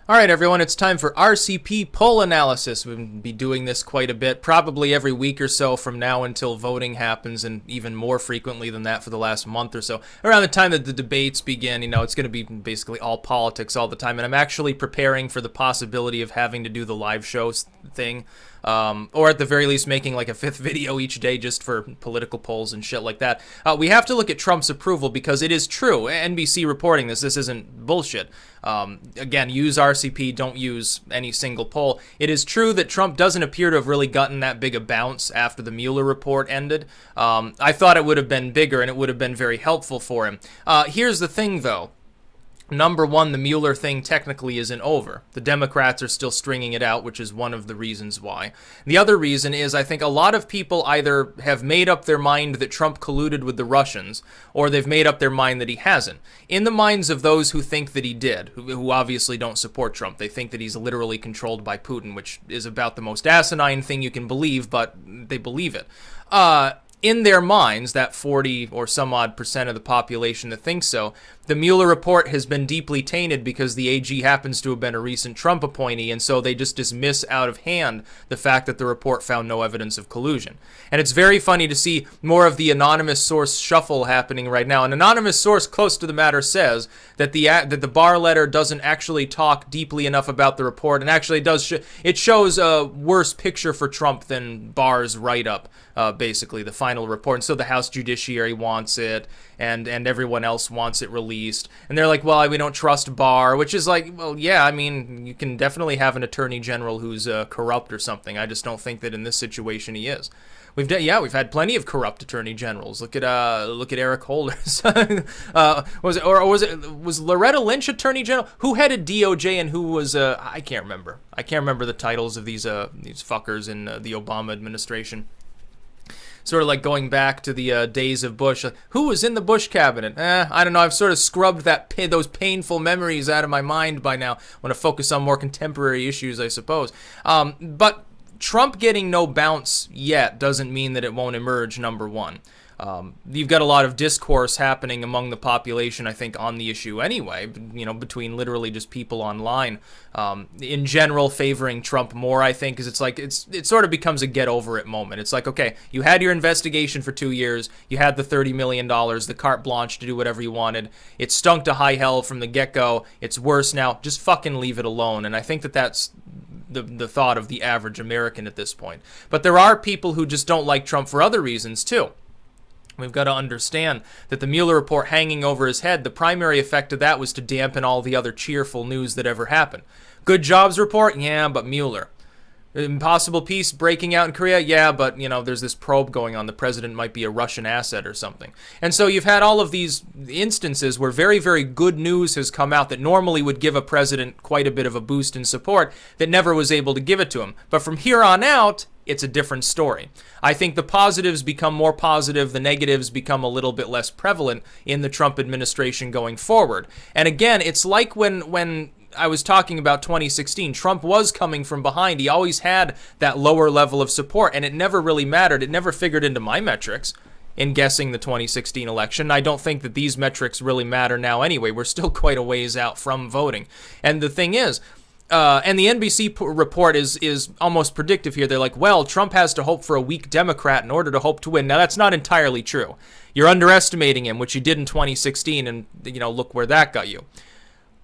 Alright everyone, it's time for RCP poll analysis. We'll be doing this quite a bit, probably every week or so from now until voting happens, and even more frequently than that for the last month or so. Around the time that the debates begin, it's going to be basically all politics all the time, and I'm actually preparing for the possibility of having to do the live shows thing. Or at the very least making like a 5th video each day just for political polls and shit like that. We have to look at Trump's approval because it is true. NBC reporting this isn't bullshit. Again, use RCP, don't use any single poll. It is true that Trump doesn't appear to have really gotten that big a bounce after the Mueller report ended. I thought it would have been bigger and it would have been very helpful for him. Here's the thing though. Number one, the Mueller thing technically isn't over. The Democrats are still stringing it out, which is one of the reasons why. The other reason is I think a lot of people either have made up their mind that Trump colluded with the Russians, or they've made up their mind that he hasn't. In the minds of those who think that he did, who obviously don't support Trump, they think that he's literally controlled by Putin, which is about the most asinine thing you can believe, but they believe it. In their minds, that 40 or some odd percent of the population that thinks so, the Mueller report has been deeply tainted because the AG happens to have been a recent Trump appointee, and so they just dismiss out of hand the fact that the report found no evidence of collusion. And it's very funny to see more of the anonymous source shuffle happening right now. An anonymous source close to the matter says that the Barr letter doesn't actually talk deeply enough about the report, and actually it shows a worse picture for Trump than Barr's write-up, basically, the final report. And so the House Judiciary wants it, and everyone else wants it released. And they're like, well, we don't trust Barr, which is like, well, yeah, I mean, you can definitely have an attorney general who's corrupt or something. I just don't think that in this situation he is. We've had plenty of corrupt attorney generals. Look at Eric Holder's. Was Loretta Lynch attorney general? Who headed DOJ and who was I can't remember. I can't remember the titles of these fuckers in the Obama administration. Sort of like going back to the days of Bush. Who was in the Bush cabinet? I don't know. I've sort of scrubbed those painful memories out of my mind by now. I want to focus on more contemporary issues, I suppose. But Trump getting no bounce yet doesn't mean that it won't emerge, number one. You've got a lot of discourse happening among the population, I think, on the issue anyway, between literally just people online, in general favoring Trump more, I think, because it's like, it sort of becomes a get over it moment. It's like, okay, you had your investigation for 2 years, you had the $30 million, the carte blanche to do whatever you wanted, it stunk to high hell from the get-go, it's worse now, just fucking leave it alone. And I think that that's the thought of the average American at this point. But there are people who just don't like Trump for other reasons, too. We've got to understand that the Mueller report hanging over his head, the primary effect of that was to dampen all the other cheerful news that ever happened. Good jobs report? Yeah, but Mueller. Impossible peace breaking out in Korea? Yeah, but, there's this probe going on. The president might be a Russian asset or something. And so you've had all of these instances where very, very good news has come out that normally would give a president quite a bit of a boost in support that never was able to give it to him. But from here on out, it's a different story. I think the positives become more positive, the negatives become a little bit less prevalent in the Trump administration going forward. And again, it's like when I was talking about 2016, Trump was coming from behind. He always had that lower level of support, and it never really mattered. It never figured into my metrics in guessing the 2016 election. I don't think that these metrics really matter now anyway. We're still quite a ways out from voting. And the thing is, and the NBC report is almost predictive here. They're like, well, Trump has to hope for a weak Democrat in order to hope to win. Now, that's not entirely true. You're underestimating him, which you did in 2016, and, look where that got you.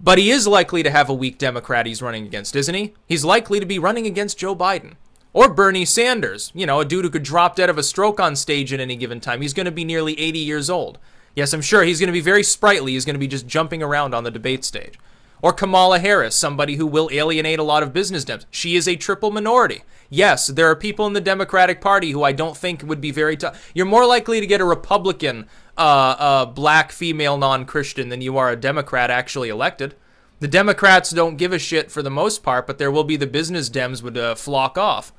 But he is likely to have a weak Democrat he's running against, isn't he? He's likely to be running against Joe Biden. Or Bernie Sanders, a dude who could drop dead of a stroke on stage at any given time. He's going to be nearly 80 years old. Yes, I'm sure he's going to be very sprightly. He's going to be just jumping around on the debate stage. Or Kamala Harris, somebody who will alienate a lot of business Dems. She is a triple minority. Yes, there are people in the Democratic Party who I don't think would be very tough. You're more likely to get a Republican, black, female, non-Christian than you are a Democrat actually elected. The Democrats don't give a shit for the most part, but there will be the business Dems would flock off.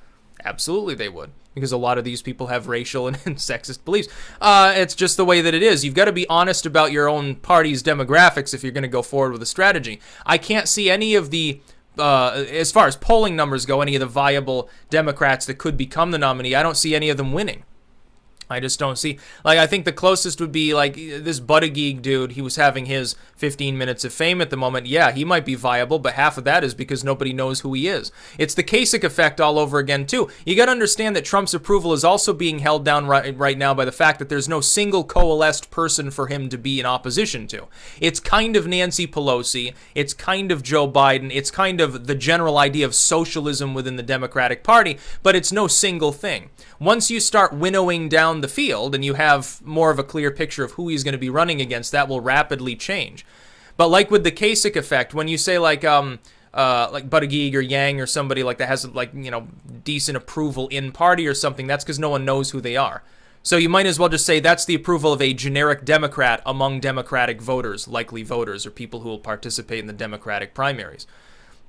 Absolutely they would, because a lot of these people have racial and sexist beliefs. It's just the way that it is. You've got to be honest about your own party's demographics if you're going to go forward with a strategy. I can't see any of the, as far as polling numbers go, any of the viable Democrats that could become the nominee. I don't see any of them winning. I just don't see, like, I think the closest would be like this Buttigieg dude. He was having his 15 minutes of fame at the moment. Yeah, he might be viable, but half of that is because nobody knows who he is. It's the Kasich effect all over again too. You got to understand that Trump's approval is also being held down right now by the fact that there's no single coalesced person for him to be in opposition to. It's kind of Nancy Pelosi, it's kind of Joe Biden, it's kind of the general idea of socialism within the Democratic Party, but it's no single thing. Once you start winnowing down the field and you have more of a clear picture of who he's going to be running against, that will rapidly change. But like with the Kasich effect, when you say like Buttigieg or Yang or somebody like that has like, you know, decent approval in party or something, that's because no one knows who they are. So you might as well just say that's the approval of a generic Democrat among Democratic voters, likely voters, or people who will participate in the Democratic primaries.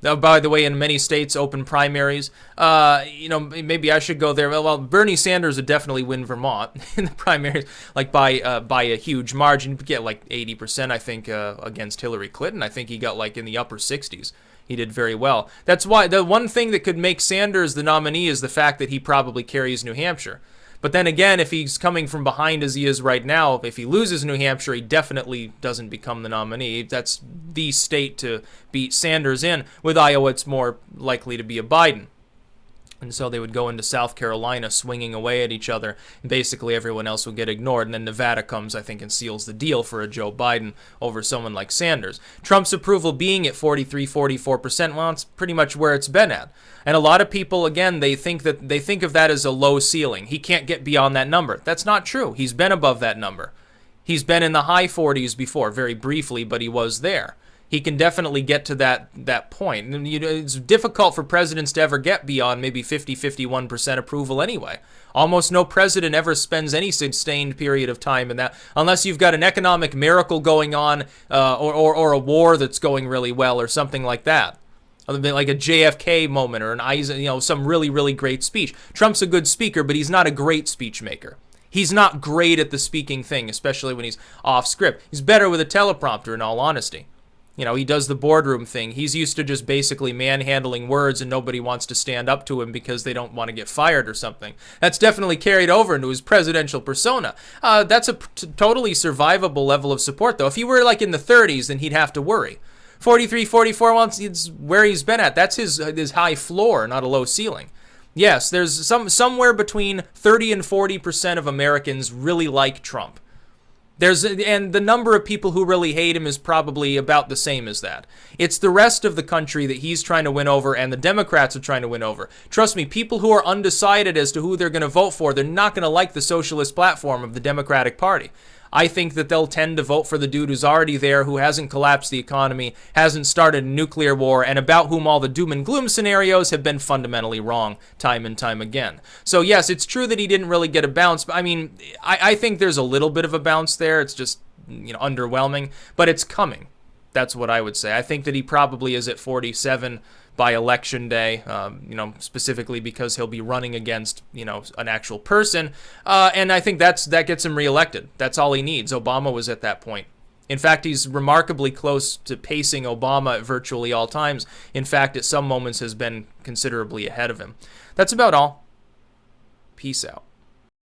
Now, by the way, in many states, open primaries, you know, maybe I should go there. Well, Bernie Sanders would definitely win Vermont in the primaries, like by a huge margin. He'd get like 80%, I think, against Hillary Clinton. I think he got like in the upper 60s. He did very well. That's why the one thing that could make Sanders the nominee is the fact that he probably carries New Hampshire. But then again, if he's coming from behind as he is right now, if he loses New Hampshire, he definitely doesn't become the nominee. That's the state to beat Sanders in. With Iowa, it's more likely to be a Biden. And so they would go into South Carolina swinging away at each other, and basically everyone else would get ignored. And then Nevada comes, I think, and seals the deal for a Joe Biden over someone like Sanders. Trump's approval being at 43-44%, well, it's pretty much where it's been at. And a lot of people, again, they think of that as a low ceiling. He can't get beyond that number. That's not true. He's been above that number. He's been in the high 40s before, very briefly, but he was there. He can definitely get to that point. And it's difficult for presidents to ever get beyond maybe 50-51% approval anyway. Almost no president ever spends any sustained period of time in that, unless you've got an economic miracle going on, or a war that's going really well, or something like that. Like a JFK moment, or some really, really great speech. Trump's a good speaker, but he's not a great speech maker. He's not great at the speaking thing, especially when he's off script. He's better with a teleprompter, in all honesty. You know, he does the boardroom thing. He's used to just basically manhandling words, and nobody wants to stand up to him because they don't want to get fired or something. That's definitely carried over into his presidential persona. That's a totally survivable level of support, though. If he were like in the 30s, then he'd have to worry. 43, 44, well, it's where he's been at. That's his high floor, not a low ceiling. Yes, there's somewhere between 30 and 40% of Americans really like Trump. And the number of people who really hate him is probably about the same as that. It's the rest of the country that he's trying to win over, and the Democrats are trying to win over. Trust me, people who are undecided as to who they're going to vote for, they're not going to like the socialist platform of the Democratic Party. I think that they'll tend to vote for the dude who's already there, who hasn't collapsed the economy, hasn't started a nuclear war, and about whom all the doom and gloom scenarios have been fundamentally wrong time and time again. So yes, it's true that he didn't really get a bounce, but I mean, I think there's a little bit of a bounce there. It's just, underwhelming, but it's coming. That's what I would say. I think that he probably is at 47 by election day, specifically because he'll be running against, an actual person. And I think that gets him reelected. That's all he needs. Obama was at that point. In fact, he's remarkably close to pacing Obama at virtually all times. In fact, at some moments has been considerably ahead of him. That's about all. Peace out.